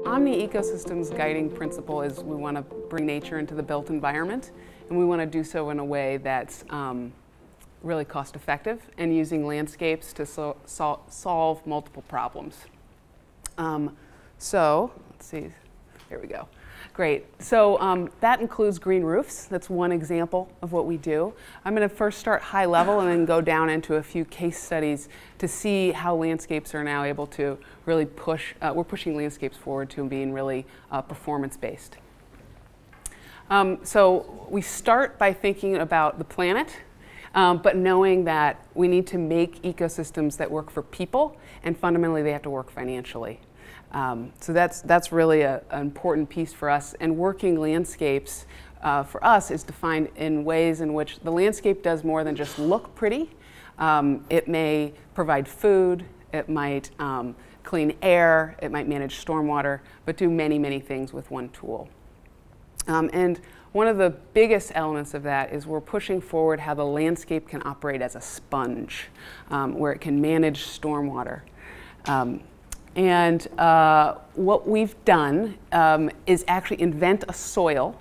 Omni Ecosystem's guiding principle is we want to bring nature into the built environment, and we want to do so in a way that's really cost effective and using landscapes to solve multiple problems. So, let's see, here we go. Great. So that includes green roofs. That's one example of what we do. I'm going to first start high level and then go down into a few case studies to see how landscapes are now able to really push, we're pushing landscapes forward to being really performance-based. So we start by thinking about the planet, but knowing that we need to make ecosystems that work for people, and fundamentally they have to work financially. So that's really an important piece for us. And working landscapes for us is defined in ways in which the landscape does more than just look pretty. It may provide food, it might clean air, it might manage stormwater, but do many, many things with one tool. And one of the biggest elements of that is we're pushing forward how the landscape can operate as a sponge, where it can manage stormwater. And what we've done is actually invent a soil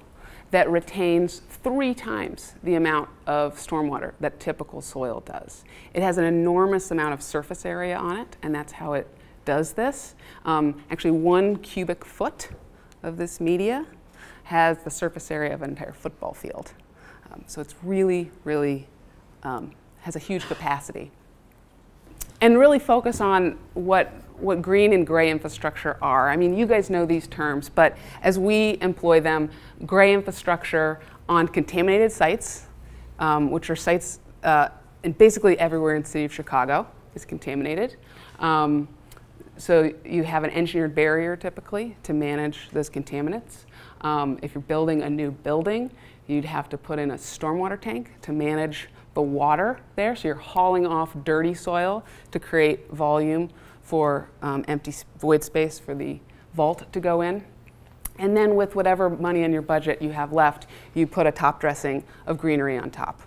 that retains 3 times the amount of stormwater that typical soil does. It has an enormous amount of surface area on it, and that's how it does this. Actually, 1 cubic foot of this media has the surface area of an entire football field. So it's really, really has a huge capacity. And really focus on what green and gray infrastructure are. I mean, you guys know these terms, but as we employ them, gray infrastructure on contaminated sites, which are sites and basically everywhere in the city of Chicago is contaminated. So you have an engineered barrier typically to manage those contaminants. If you're building a new building, you'd have to put in a stormwater tank to manage the water there. So you're hauling off dirty soil to create volume for empty void space for the vault to go in. And then with whatever money in your budget you have left, you put a top dressing of greenery on top.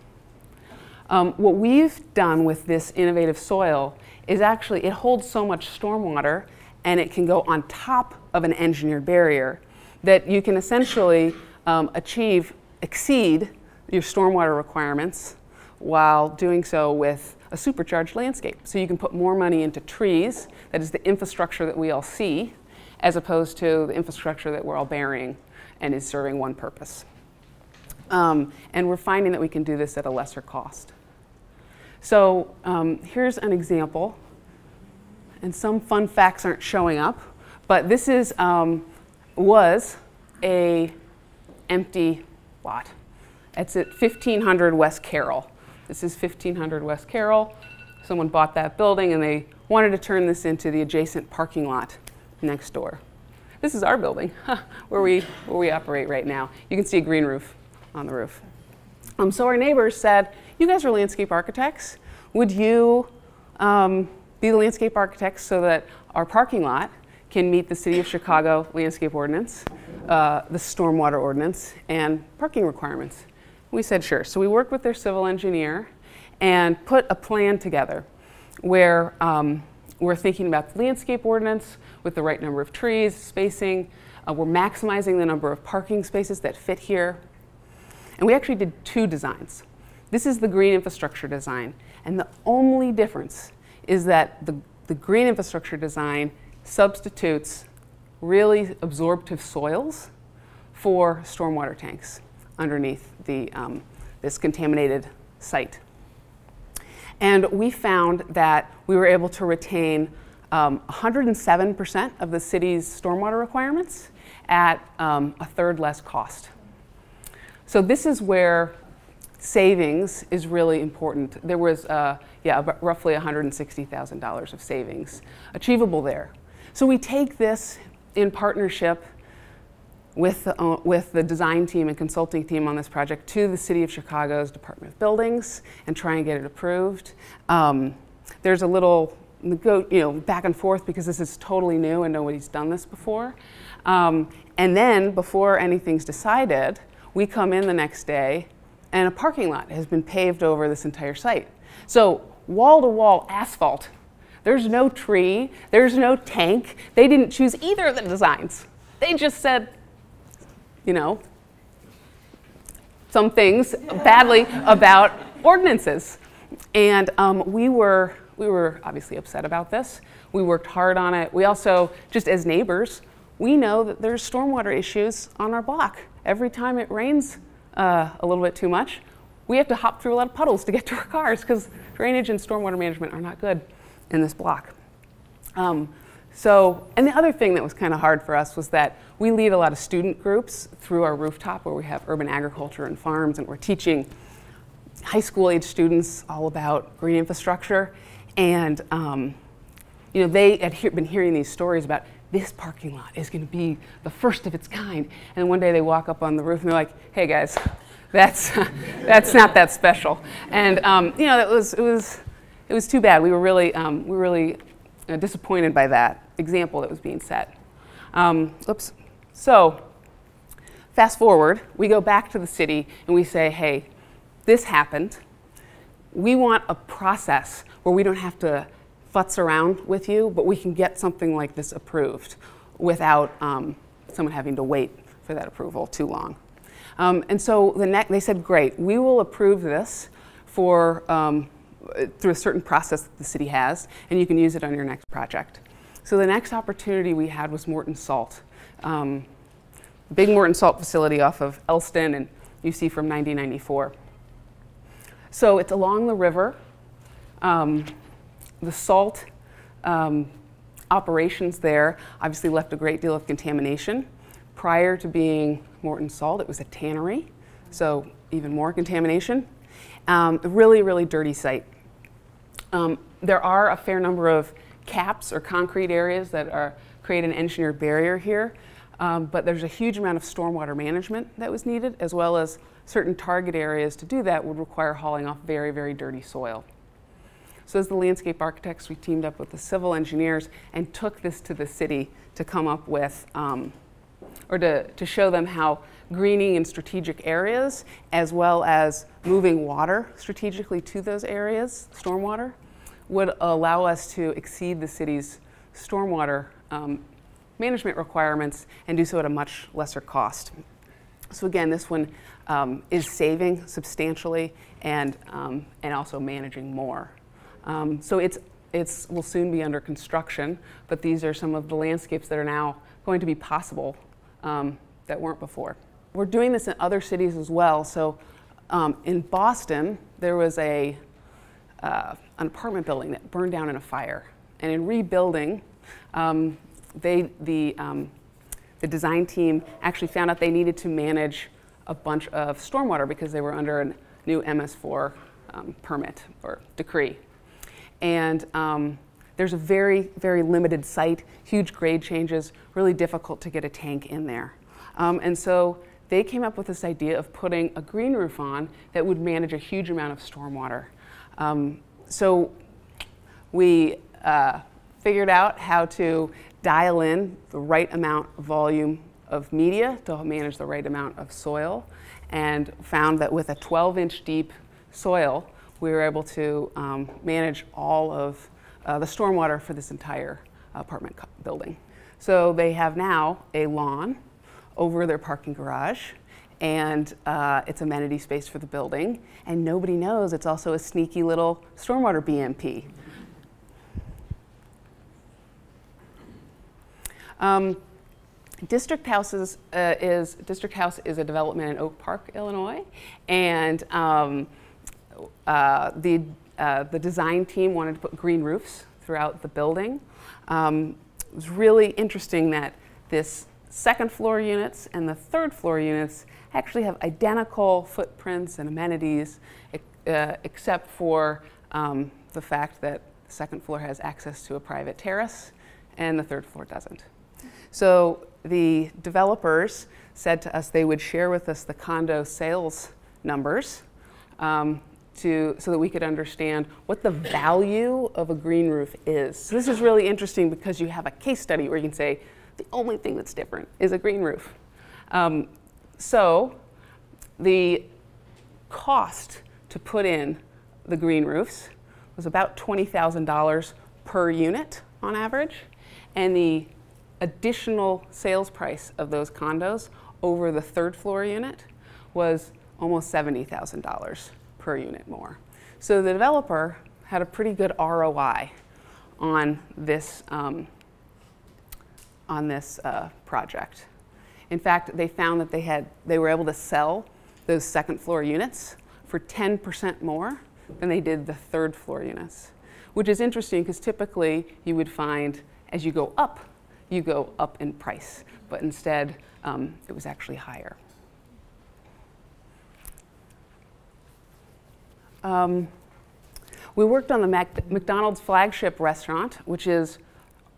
What we've done with this innovative soil is actually it holds so much stormwater and it can go on top of an engineered barrier that you can essentially exceed your stormwater requirements while doing so with a supercharged landscape. So you can put more money into trees, that is the infrastructure that we all see, as opposed to the infrastructure that we're all burying and is serving one purpose. And we're finding that we can do this at a lesser cost. So here's an example, and some fun facts aren't showing up, but this is was a empty lot. It's at 1500 West Carroll. This is 1500 West Carroll. Someone bought that building and they wanted to turn this into the adjacent parking lot next door. This is our building where we operate right now. You can see a green roof on the roof. So our neighbors said, you guys are landscape architects. Would you be the landscape architects so that our parking lot can meet the City of Chicago landscape ordinance, the stormwater ordinance, and parking requirements? We said sure. So we worked with their civil engineer and put a plan together where we're thinking about the landscape ordinance with the right number of trees, spacing. We're maximizing the number of parking spaces that fit here. And we actually did 2 designs. This is the green infrastructure design. And the only difference is that the green infrastructure design substitutes really absorptive soils for stormwater tanks underneath this contaminated site. And we found that we were able to retain 107% of the city's stormwater requirements at a 1/3 less cost. So this is where savings is really important. There was roughly $160,000 of savings achievable there. So we take this in partnership with the design team and consulting team on this project to the City of Chicago's Department of Buildings and try and get it approved. There's a little back and forth because this is totally new and nobody's done this before. And then before anything's decided, we come in the next day and a parking lot has been paved over this entire site. So wall-to-wall asphalt There's no tree, there's no tank. They didn't choose either of the designs. They just said, you know, some things badly about ordinances. And we were obviously upset about this. We worked hard on it. We also, just as neighbors, we know that there's stormwater issues on our block. Every time it rains a little bit too much, we have to hop through a lot of puddles to get to our cars because drainage and stormwater management are not good in this block. And the other thing that was kind of hard for us was that we lead a lot of student groups through our rooftop where we have urban agriculture and farms, and we're teaching high school age students all about green infrastructure. And you know, they had been hearing these stories about this parking lot is going to be the first of its kind. And one day they walk up on the roof and they're like, hey guys, that's not that special. And you know, it was too bad. We were really disappointed by that example that was being set. Oops. So fast forward, we go back to the city and we say, hey, this happened. We want a process where we don't have to futz around with you, but we can get something like this approved without someone having to wait for that approval too long. And so they said, great, we will approve this for, through a certain process that the city has, and you can use it on your next project. So the next opportunity we had was Morton Salt. Big Morton Salt facility off of Elston, and you see from 1994. So it's along the river. The salt operations there obviously left a great deal of contamination. Prior to being Morton Salt, it was a tannery, so even more contamination. A really, really dirty site. There are a fair number of caps or concrete areas that create an engineered barrier here, but there's a huge amount of stormwater management that was needed, as well as certain target areas to do that would require hauling off very, very dirty soil. So as the landscape architects, we teamed up with the civil engineers and took this to the city to come up with, or to show them how greening in strategic areas, as well as moving water strategically to those areas, stormwater, would allow us to exceed the city's stormwater management requirements and do so at a much lesser cost. So again, this one is saving substantially and also managing more. So it will soon be under construction, but these are some of the landscapes that are now going to be possible that weren't before. We're doing this in other cities as well. So in Boston, there was an apartment building that burned down in a fire. And in rebuilding, the design team actually found out they needed to manage a bunch of stormwater because they were under a new MS4 permit or decree. And there's a very, very limited site, huge grade changes, really difficult to get a tank in there. And so they came up with this idea of putting a green roof on that would manage a huge amount of stormwater. So we figured out how to dial in the right amount of volume of media to manage the right amount of soil, and found that with a 12-inch deep soil, we were able to manage all of the stormwater for this entire apartment building. So they have now a lawn over their parking garage, and it's amenity space for the building, and nobody knows it's also a sneaky little stormwater BMP. District House is a development in Oak Park, Illinois, and the design team wanted to put green roofs throughout the building. It was really interesting that this second floor units and the third floor units actually have identical footprints and amenities, except for the fact that the second floor has access to a private terrace and the third floor doesn't. So the developers said to us they would share with us the condo sales numbers so that we could understand what the value of a green roof is. So this is really interesting because you have a case study where you can say the only thing that's different is a green roof. So the cost to put in the green roofs was about $20,000 per unit on average, and the additional sales price of those condos over the third floor unit was almost $70,000 per unit more. So the developer had a pretty good ROI on this project. In fact, they found that they were able to sell those second floor units for 10% more than they did the third floor units, which is interesting because typically you would find as you go up in price, but instead it was actually higher. We worked on the McDonald's flagship restaurant, which is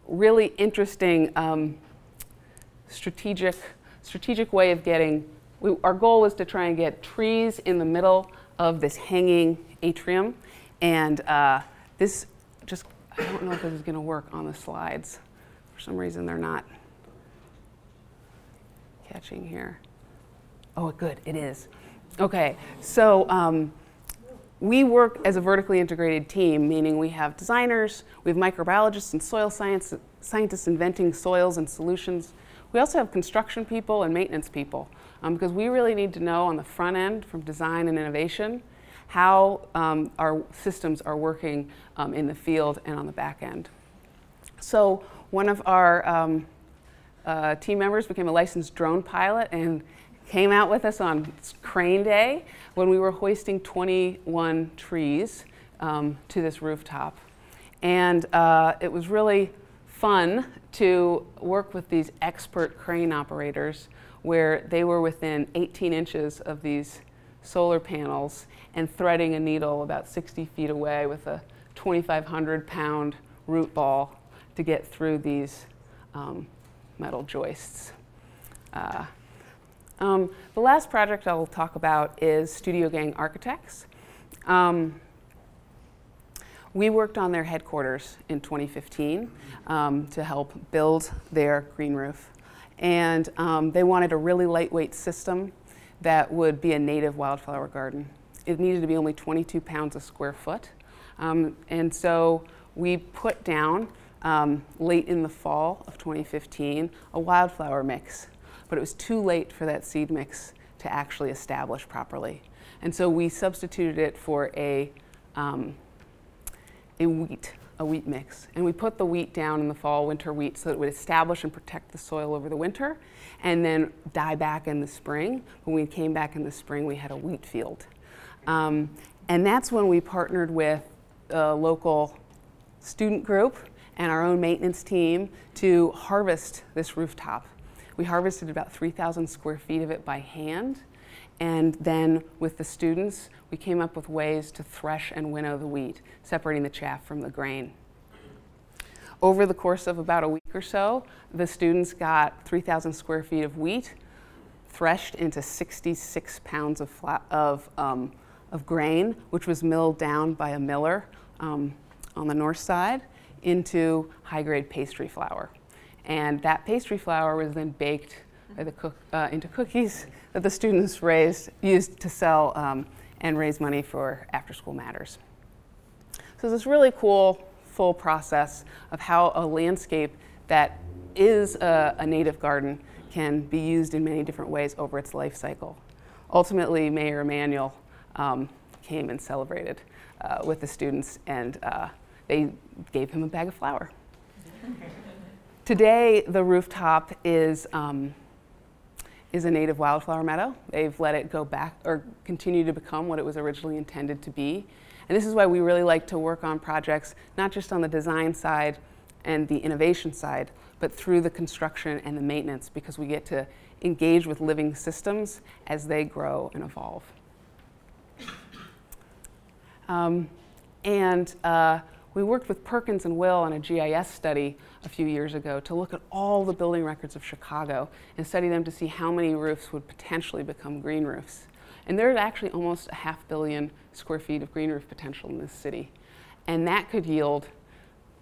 really interesting strategic way of getting. Our goal was to try and get trees in the middle of this hanging atrium, and this just, I don't know if this is going to work on the slides. For some reason they're not catching here. Oh, good, it is. Okay, so we work as a vertically integrated team, meaning we have designers, we have microbiologists and soil scientists inventing soils and solutions. We also have construction people and maintenance people, because we really need to know on the front end, from design and innovation, how our systems are working in the field and on the back end. So one of our team members became a licensed drone pilot and came out with us on crane day when we were hoisting 21 trees to this rooftop. And it was really fun to work with these expert crane operators where they were within 18 inches of these solar panels and threading a needle about 60 feet away with a 2,500-pound root ball to get through these metal joists. The last project I'll talk about is Studio Gang Architects. We worked on their headquarters in 2015 to help build their green roof. And they wanted a really lightweight system that would be a native wildflower garden. It needed to be only 22 pounds a square foot. And so we put down, late in the fall of 2015, a wildflower mix. But it was too late for that seed mix to actually establish properly. And so we substituted it for a wheat mix. And we put the wheat down in the fall, winter wheat, so that it would establish and protect the soil over the winter, and then die back in the spring. When we came back in the spring, we had a wheat field. And that's when we partnered with a local student group and our own maintenance team to harvest this rooftop. We harvested about 3,000 square feet of it by hand. And then with the students, we came up with ways to thresh and winnow the wheat, separating the chaff from the grain. Over the course of about a week or so, the students got 3,000 square feet of wheat threshed into 66 pounds of grain, which was milled down by a miller on the north side into high-grade pastry flour. And that pastry flour was then baked into cookies that the students used to sell and raise money for after-school matters. So this really cool, full process of how a landscape that is a native garden can be used in many different ways over its life cycle. Ultimately, Mayor Emanuel came and celebrated with the students, and they gave him a bag of flour. Today, the rooftop is a native wildflower meadow. They've let it go back or continue to become what it was originally intended to be. And this is why we really like to work on projects, not just on the design side and the innovation side, but through the construction and the maintenance, because we get to engage with living systems as they grow and evolve. We worked with Perkins and Will on a GIS study a few years ago to look at all the building records of Chicago and study them to see how many roofs would potentially become green roofs. And there's actually almost 500 million square feet of green roof potential in this city. And that could yield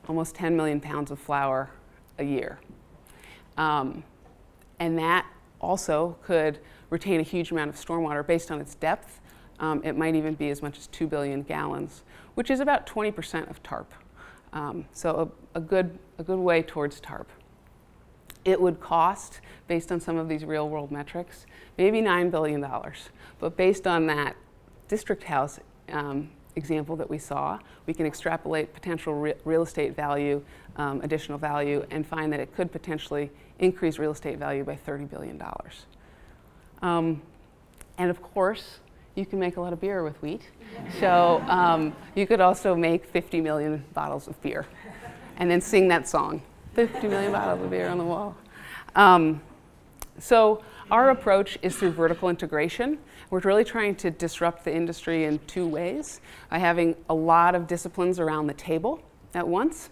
almost 10 million pounds of flour a year. And that also could retain a huge amount of stormwater based on its depth. It might even be as much as 2 billion gallons, which is about 20% of TARP. So a good way towards TARP. It would cost, based on some of these real world metrics, maybe $9 billion. But based on that district house example that we saw, we can extrapolate potential real estate value, additional value, and find that it could potentially increase real estate value by $30 billion. And of course, you can make a lot of beer with wheat. So you could also make 50 million bottles of beer and then sing that song, 50 million bottles of beer on the wall. So our approach is through vertical integration. We're really trying to disrupt the industry in two ways, by having a lot of disciplines around the table at once.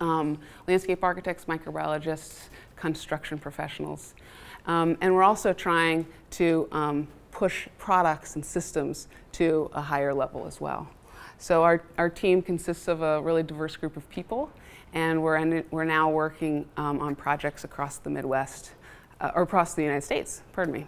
Landscape architects, microbiologists, construction professionals. And we're also trying to push products and systems to a higher level as well. So our team consists of a really diverse group of people, and we're now working on projects across the Midwest, or across the United States, pardon me.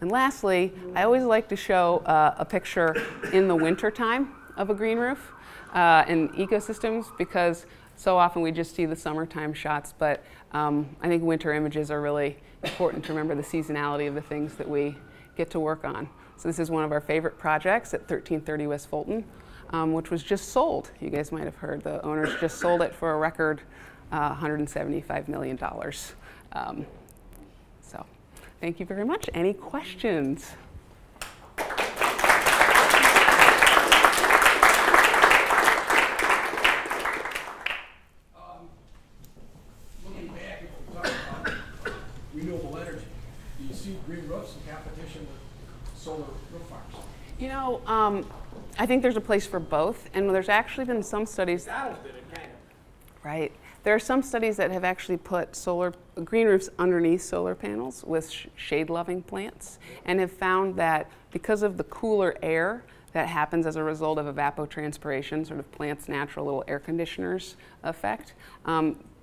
And lastly, I always like to show a picture in the winter time of a green roof and ecosystems, because so often we just see the summertime shots, but I think winter images are really important to remember the seasonality of the things that we get to work on. So this is one of our favorite projects at 1330 West Fulton, which was just sold. You guys might have heard the owners just sold it for a record $175 million. So thank you very much. Any questions? Looking back, if we talk about renewable energy, do you see green roofs in competition with solar roof farms? You know, I think there's a place for both, and there's actually been some studies. McDonald's did it, kind of. Right. There are some studies that have actually put green roofs underneath solar panels with shade-loving plants, and have found that because of the cooler air that happens as a result of evapotranspiration, sort of plants' natural little air conditioners effect,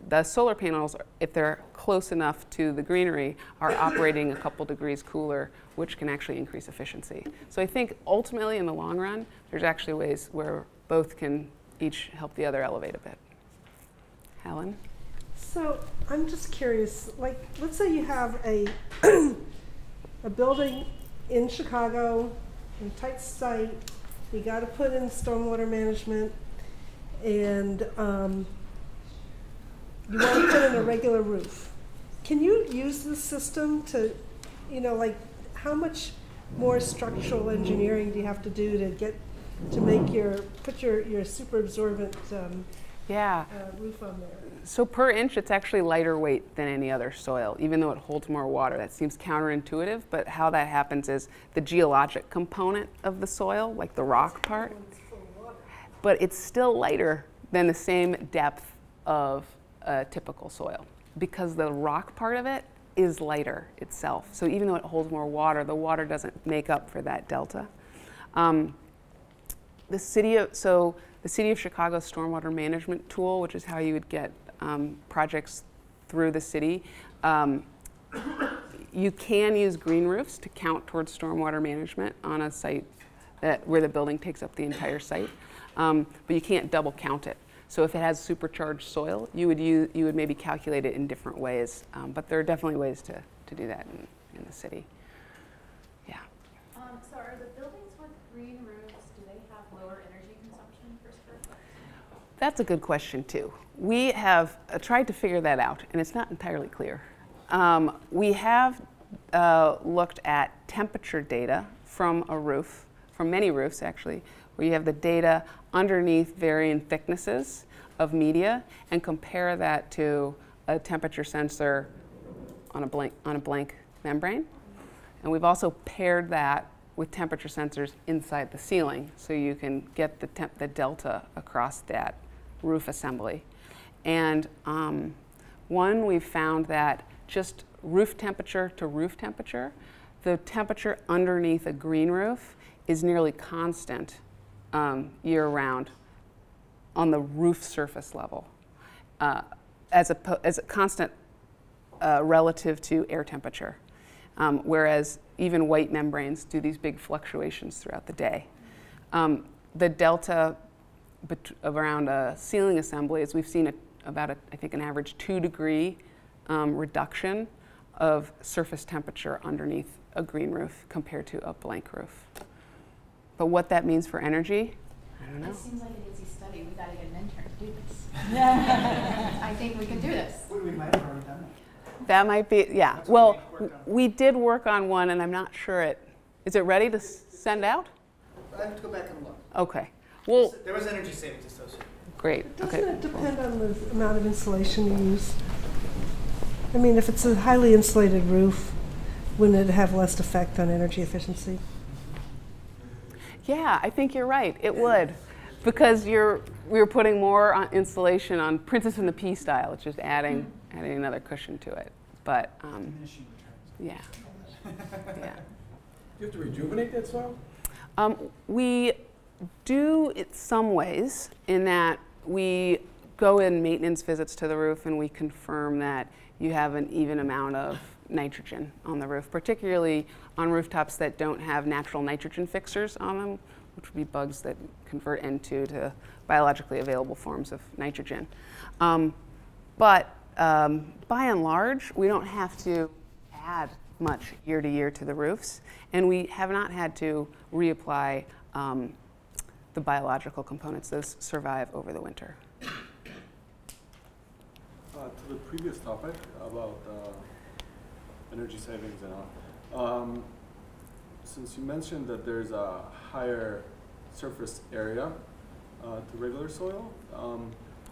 the solar panels, if they're close enough to the greenery, are operating a couple degrees cooler, which can actually increase efficiency. So I think ultimately in the long run, there's actually ways where both can each help the other elevate a bit. Helen? So I'm just curious, like, let's say you have a building in Chicago, in a tight site, you got to put in stormwater management, and you want to put in a regular roof. Can you use this system to, you know, like, how much more structural engineering do you have to do to make put your super absorbent roof on there? So per inch, it's actually lighter weight than any other soil, even though it holds more water. That seems counterintuitive, but how that happens is the geologic component of the soil, like the rock part, but it's still lighter than the same depth of a typical soil, because the rock part of it is lighter itself. So even though it holds more water, the water doesn't make up for that delta. The city of Chicago's stormwater management tool, which is how you would get projects through the city, you can use green roofs to count towards stormwater management on a site where the building takes up the entire site, but you can't double count it. So if it has supercharged soil, you would maybe calculate it in different ways, but there are definitely ways to do that in the city. Yeah. So are the buildings with green roofs, do they have lower energy consumption per square foot? That's a good question too. We have tried to figure that out, and it's not entirely clear. We have looked at temperature data from a roof, from many roofs actually, where you have the data underneath varying thicknesses of media and compare that to a temperature sensor on a blank membrane. And we've also paired that with temperature sensors inside the ceiling, so you can get the delta across that roof assembly. And we've found that just roof temperature to roof temperature, the temperature underneath a green roof is nearly constant year-round on the roof surface level, as a constant relative to air temperature, whereas even white membranes do these big fluctuations throughout the day. The delta around a ceiling assembly is we've seen I think an average 2-degree reduction of surface temperature underneath a green roof compared to a blank roof. But what that means for energy, I don't know. It seems like an easy study. We got to get an intern to do this. I think we can do this. We might have already done it. That might be, yeah. Well, we did work on one, and I'm not sure is it ready to send out? I have to go back and look. Okay. Well, There was energy savings associated. great. Doesn't Okay. it depend on the amount of insulation you use? I mean, if it's a highly insulated roof, wouldn't it have less effect on energy efficiency? Yeah, I think you're right. It would, because we're putting more insulation on Princess and the Pea style. It's just adding another cushion to it. But yeah, yeah. You have to rejuvenate that soil? We do it some ways in that we go in maintenance visits to the roof and we confirm that you have an even amount of nitrogen on the roof, particularly on rooftops that don't have natural nitrogen fixers on them, which would be bugs that convert N2 to biologically available forms of nitrogen. But by and large, we don't have to add much year to year to the roofs, and we have not had to reapply the biological components. Those survive over the winter. To the previous topic about energy savings and all, since you mentioned that there's a higher surface area to regular soil,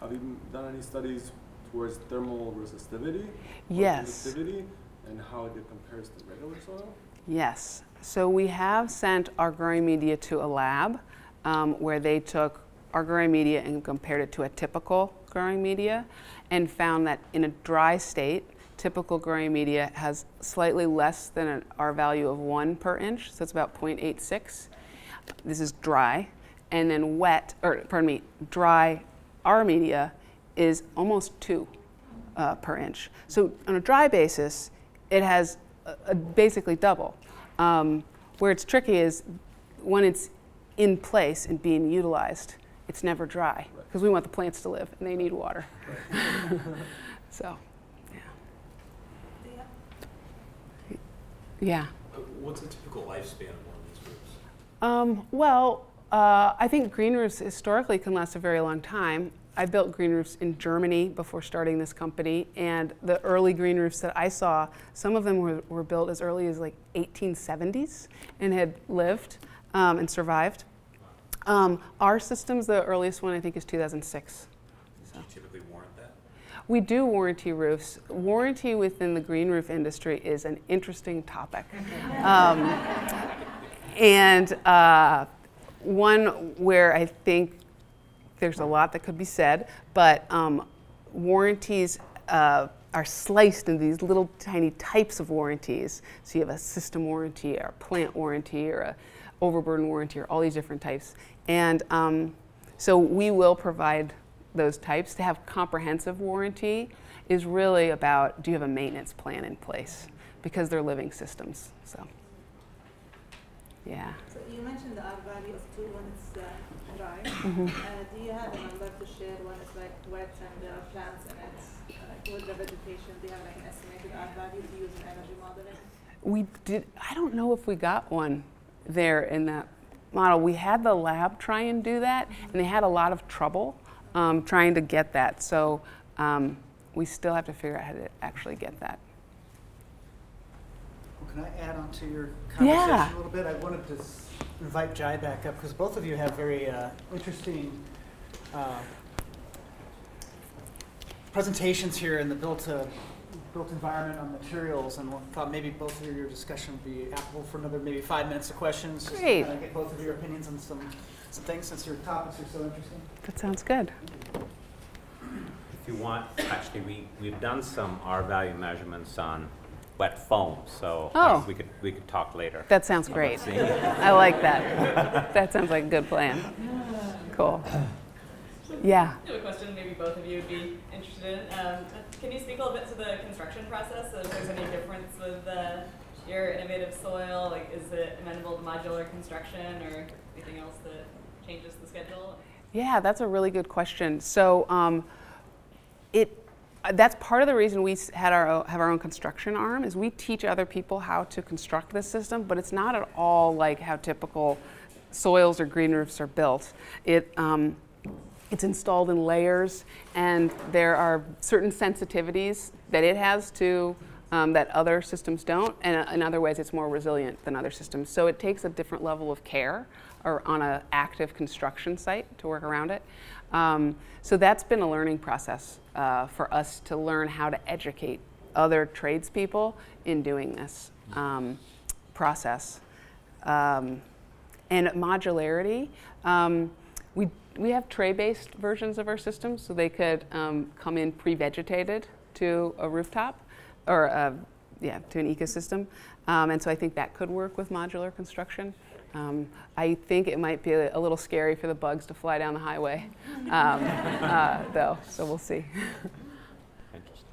have you done any studies towards thermal resistivity or Yes. conductivity and how it compares to regular soil? Yes. So we have sent our growing media to a lab where they took our growing media and compared it to a typical growing media and found that in a dry state, typical growing media has slightly less than an R value of 1 per inch, so it's about 0.86. This is dry. And then dry R media is almost 2 per inch. So on a dry basis, it has basically double. Where it's tricky is when it's in place and being utilized, it's never dry because we want the plants to live and they need water. So, yeah. What's the typical lifespan of one of these roofs? Well, I think green roofs historically can last a very long time. I built green roofs in Germany before starting this company, and the early green roofs that I saw, some of them were built as early as like 1870s and had lived and survived. Our systems, the earliest one I think is 2006. Do you typically warrant that? We do warranty roofs. Warranty within the green roof industry is an interesting topic. And one where I think there's a lot that could be said, but warranties are sliced into these little tiny types of warranties. So you have a system warranty or a plant warranty or a overburden warranty or all these different types. And so we will provide those types. To have comprehensive warranty is really about, do you have a maintenance plan in place? Because they're living systems, so. Yeah. So you mentioned the R value of 2 when it's dry. Mm-hmm. Do you have a number to share when it's like wet and there are plants in it with the vegetation? Do you have like an estimated R value to use in energy modeling? We did. I don't know if we got one there in that model. We had the lab try and do that, and they had a lot of trouble trying to get that. So we still have to figure out how to actually get that. Can I add on to your conversation Yeah. a little bit? I wanted to invite Jai back up because both of you have very interesting presentations here in the built environment on materials, and thought maybe both of your discussion would be applicable for another maybe 5 minutes of questions. Just Great. to kind of get both of your opinions on some things since your topics are so interesting. That sounds good. If you want, actually, we've done some R value measurements on wet foam, so Oh. we could talk later. That sounds great. I like that. That sounds like a good plan. Cool. Yeah. I have a question maybe both of you would be interested in. Can you speak a little bit to the construction process? If there's any difference with your innovative soil? Like, is it amenable to modular construction or anything else that changes the schedule? Yeah, that's a really good question. So that's part of the reason we have our own construction arm, is we teach other people how to construct this system, but it's not at all like how typical soils or green roofs are built. It's installed in layers, and there are certain sensitivities that it has to that other systems don't, and in other ways it's more resilient than other systems. So it takes a different level of care or on an active construction site to work around it. So that's been a learning process for us to learn how to educate other tradespeople in doing this process. And modularity, we have tray-based versions of our systems, so they could come in pre-vegetated to a rooftop, or to an ecosystem. And so I think that could work with modular construction. I think it might be a little scary for the bugs to fly down the highway, though, so we'll see. Interesting.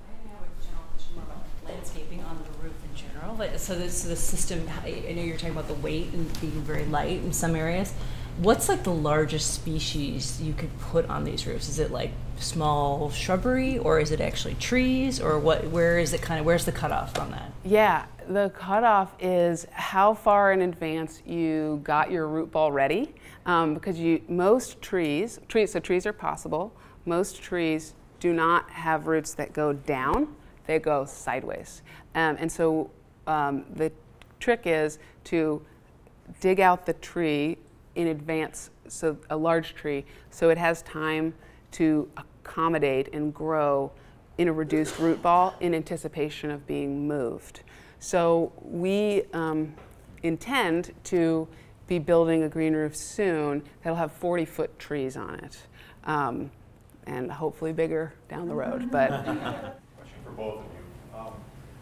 I have a general question more about landscaping on the roof in general. So the system, I know you're talking about the weight and being very light in some areas. What's like the largest species you could put on these roofs? Is it like small shrubbery, or is it actually trees, or what? Where's the cutoff on that? Yeah, the cutoff is how far in advance you got your root ball ready, because most trees are possible. Most trees do not have roots that go down; they go sideways, and so the trick is to dig out the tree in advance, so a large tree, so it has time to accommodate and grow in a reduced root ball in anticipation of being moved. So we intend to be building a green roof soon that'll have 40-foot trees on it, and hopefully bigger down the road. But question for both of you.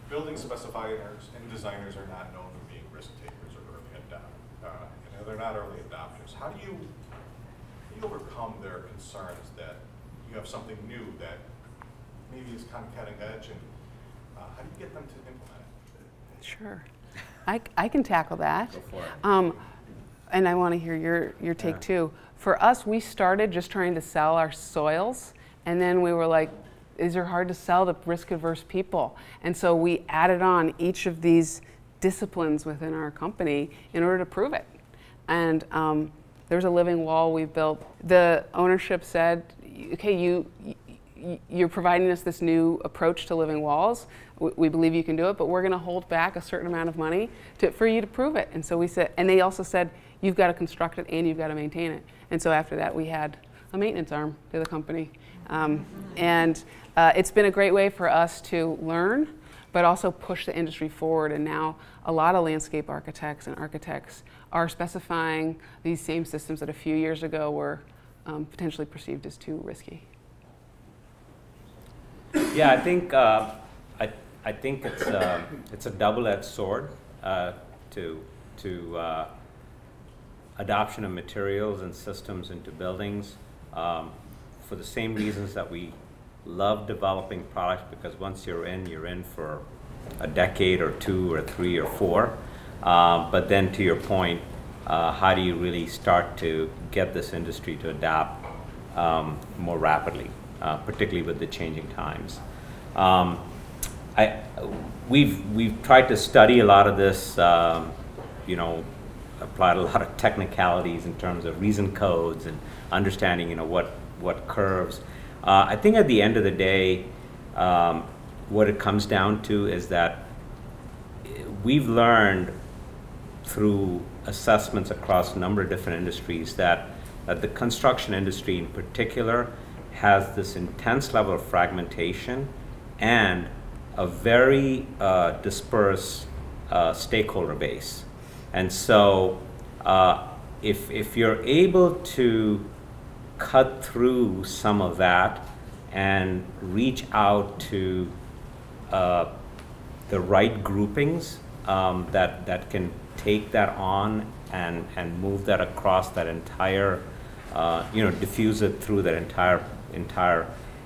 Building specifiers and designers are not known for being risk takers or early adopters. They're not early adopters. How do you overcome their concerns that you have something new that maybe is kind of cutting edge, and how do you get them to implement it? Sure, I can tackle that. Go for it. And I want to hear your take too. For us, we started just trying to sell our soils, and then we were like, these are hard to sell to risk-averse people. And so we added on each of these disciplines within our company in order to prove it. And there's a living wall we built. The ownership said, okay, you're providing us this new approach to living walls. We believe you can do it, but we're going to hold back a certain amount of money for you to prove it. And so we said, and they also said, you've got to construct it and you've got to maintain it. And so after that, we had a maintenance arm to the company. And it's been a great way for us to learn, but also push the industry forward. And now a lot of landscape architects and architects are specifying these same systems that a few years ago were potentially perceived as too risky. Yeah, I think it's a double-edged sword to adoption of materials and systems into buildings, for the same reasons that we love developing products, because once you're in for a decade or 2 or 3 or 4. But then to your point, how do you really start to get this industry to adapt more rapidly, particularly with the changing times? We've tried to study a lot of this, applied a lot of technicalities in terms of reason codes and understanding, what curves. I think at the end of the day, what it comes down to is that we've learned through assessments across a number of different industries that the construction industry in particular has this intense level of fragmentation and a very dispersed stakeholder base. And so if you're able to cut through some of that and reach out to the right groupings that can take that on and move that across that entire, diffuse it through that entire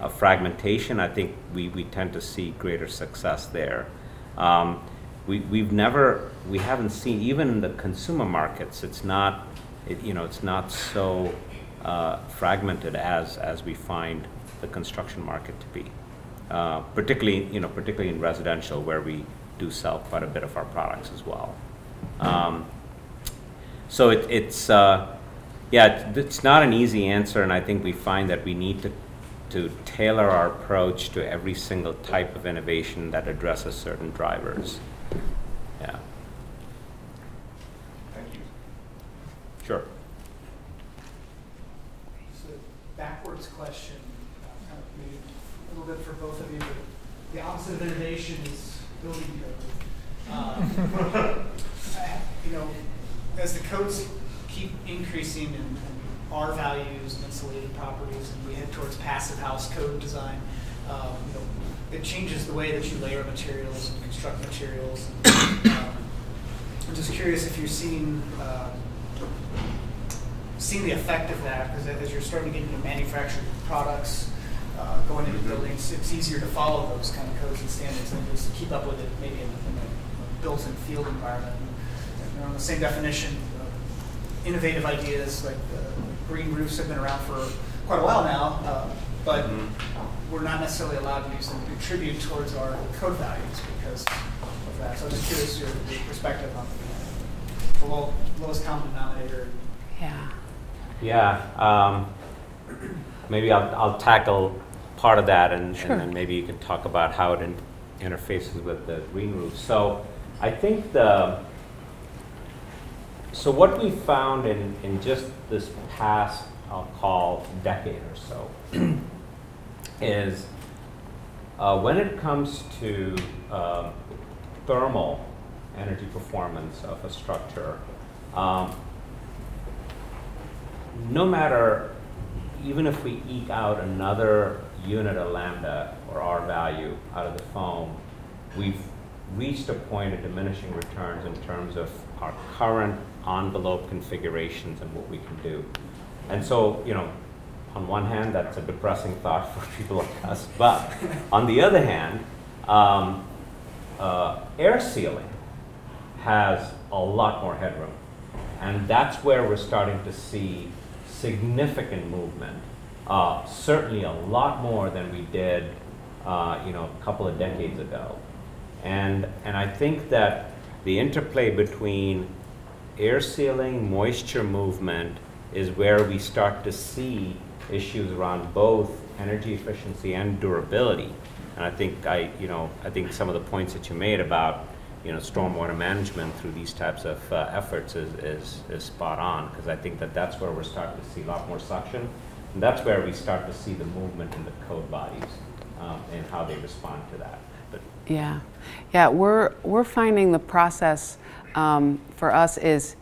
fragmentation, I think we tend to see greater success there. We haven't seen, even in the consumer markets, it's not it's not so fragmented as we find the construction market to be, particularly in residential, where we do sell quite a bit of our products as well. So it's not an easy answer, and I think we find that we need to tailor our approach to every single type of innovation that addresses certain drivers. Yeah. Thank you. Sure. So backwards question, kind of maybe a little bit for both of you, but the opposite of innovation is building code. As the codes keep increasing and R values and insulated properties, and we head towards passive house code design, it changes the way that you layer materials and construct materials. And, I'm just curious if you're seeing the effect of that, because as you're starting to get into manufactured products, going into buildings, it's easier to follow those kind of codes and standards than just keep up with it maybe in a built-in field environment. And on the same definition, innovative ideas like green roofs have been around for quite a while now, but we're not necessarily allowed to use them to contribute towards our code values because of that. So I'm just curious your perspective on the lowest common denominator. Yeah. Yeah. Maybe I'll tackle part of that, and then maybe you can talk about how it interfaces with the green roof. So I think so what we found in just this past, I'll call, decade or so, is when it comes to thermal energy performance of a structure, no matter, even if we eke out another unit of lambda or R value out of the foam, we've reached a point of diminishing returns in terms of our current envelope configurations and what we can do. And so, on one hand, that's a depressing thought for people like us, but on the other hand, air sealing has a lot more headroom. And that's where we're starting to see significant movement, certainly a lot more than we did a couple of decades ago. And I think that the interplay between air sealing, moisture movement, is where we start to see issues around both energy efficiency and durability. And I think some of the points that you made about stormwater management through these types of efforts is spot on, because I think that's where we're starting to see a lot more suction, and that's where we start to see the movement in the code bodies and how they respond to that. But yeah, we're finding the process for us is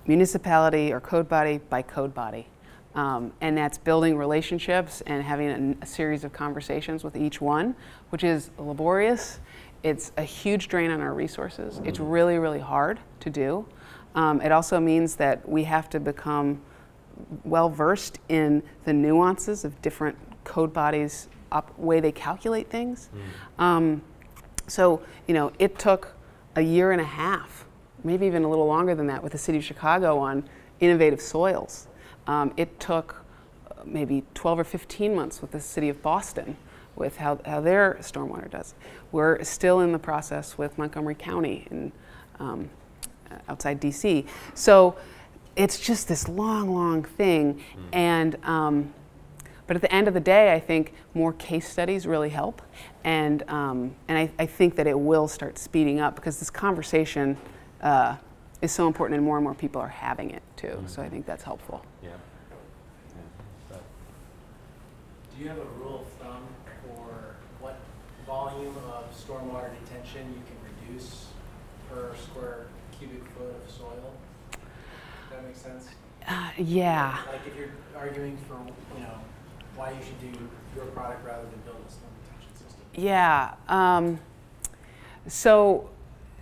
municipality or code body by code body. And that's building relationships and having a series of conversations with each one, which is laborious. It's a huge drain on our resources. It's really, really hard to do. It also means that we have to become well-versed in the nuances of different code bodies, way they calculate things. So, it took a year and a half, maybe even a little longer than that, with the city of Chicago on innovative soils. It took maybe 12 or 15 months with the city of Boston with how their stormwater does. We're still in the process with Montgomery County and outside DC. So it's just this long, long thing. And but at the end of the day, I think more case studies really help. And I think that it will start speeding up because this conversation is so important and more people are having it too. So I think that's helpful. Yeah. Do you have a rule of thumb for what volume of stormwater detention you can reduce per square cubic foot of soil? Does that make sense? Yeah. Like if you're arguing for, why you should do your product rather than build a storm detention system. Yeah. So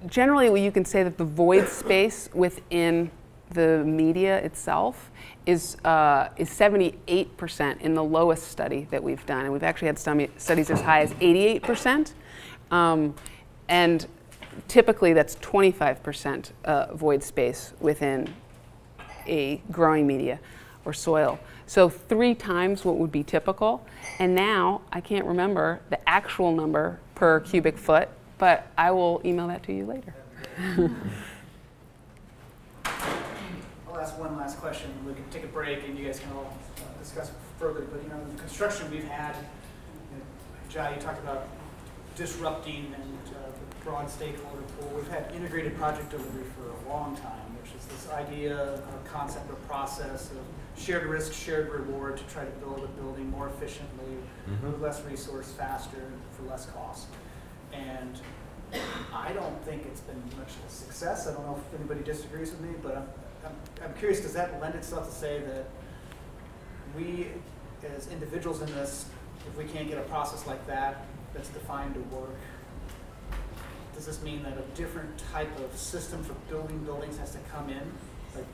generally, you can say that the void space within the media itself is 78% in the lowest study that we've done. And we've actually had some studies as high as 88%. And typically that's 25% void space within a growing media or soil. So 3 times what would be typical. And now I can't remember the actual number per cubic foot, but I will email that to you later. I'll ask one last question. We can take a break and you guys can all discuss further. But you know, the construction we've had, Jai, you talked about disrupting and the broad stakeholder pool. We've had integrated project delivery for a long time, which is this idea or concept or process of shared risk, shared reward to try to build a building more efficiently, with less resource, faster, for less cost. And I don't think it's been much of a success. I don't know if anybody disagrees with me, but I'm curious, does that lend itself to say that we, as individuals in this, if we can't get a process like that that's defined to work, does this mean that a different type of system for building buildings has to come in? Like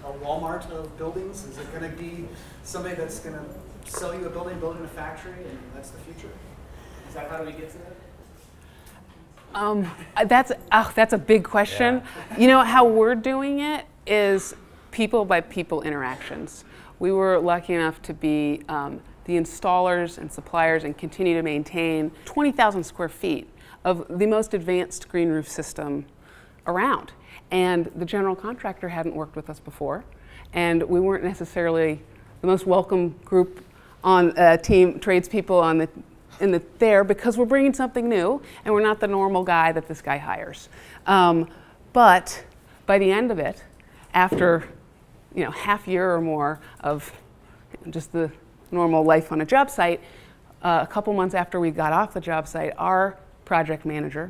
a Walmart of buildings? Is it going to be somebody that's going to sell you a building, build in a factory, and that's the future? Is that how do we get to that? That's a big question. Yeah. You know, how we're doing it is people by people interactions. We were lucky enough to be the installers and suppliers and continue to maintain 20,000 square feet of the most advanced green roof system around. And the general contractor hadn't worked with us before, and we weren't necessarily the most welcome group on team tradespeople on there because we're bringing something new, and we're not the normal guy that this guy hires. But by the end of it, after half year or more of just the normal life on a job site, a couple months after we got off the job site, our project manager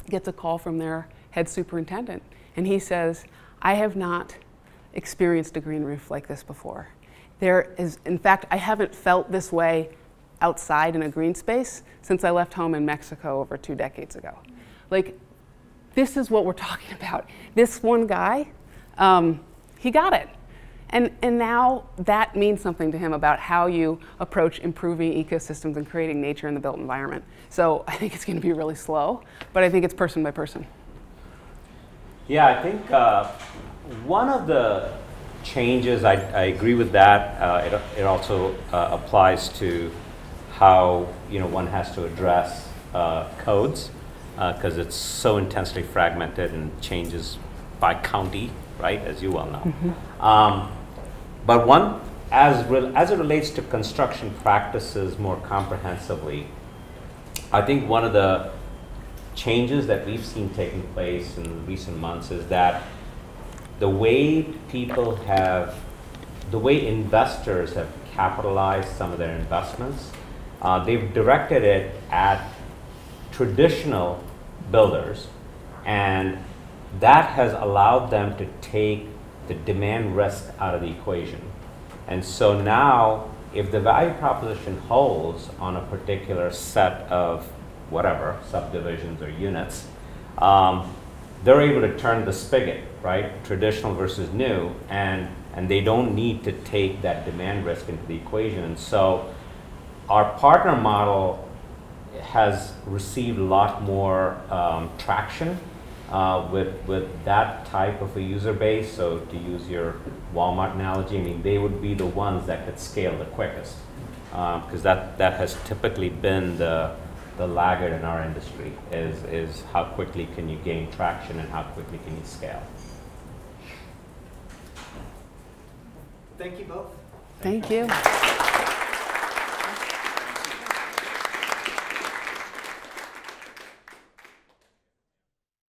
gets a call from their head superintendent, and he says, I have not experienced a green roof like this before. There is, in fact, I haven't felt this way outside in a green space since I left home in Mexico over 2 decades ago. Like, this is what we're talking about. This one guy, he got it. And now that means something to him about how you approach improving ecosystems and creating nature in the built environment. So I think it's going to be really slow, but I think it's person by person. Yeah, I think one of the changes, I agree with that. It also applies to how one has to address codes because it's so intensely fragmented and changes by county, right, as you well know. But one, as it relates to construction practices more comprehensively, I think one of the changes that we've seen taking place in recent months is that the way investors have capitalized some of their investments, they've directed it at traditional builders, and that has allowed them to take the demand risk out of the equation. And so now, if the value proposition holds on a particular set of whatever, subdivisions or units, they're able to turn the spigot, right? Traditional versus new, and they don't need to take that demand risk into the equation. And so our partner model has received a lot more traction with that type of a user base. So to use your Walmart analogy, I mean, they would be the ones that could scale the quickest because that has typically been the laggard in our industry is how quickly can you gain traction and how quickly can you scale. Thank you both. Thank you.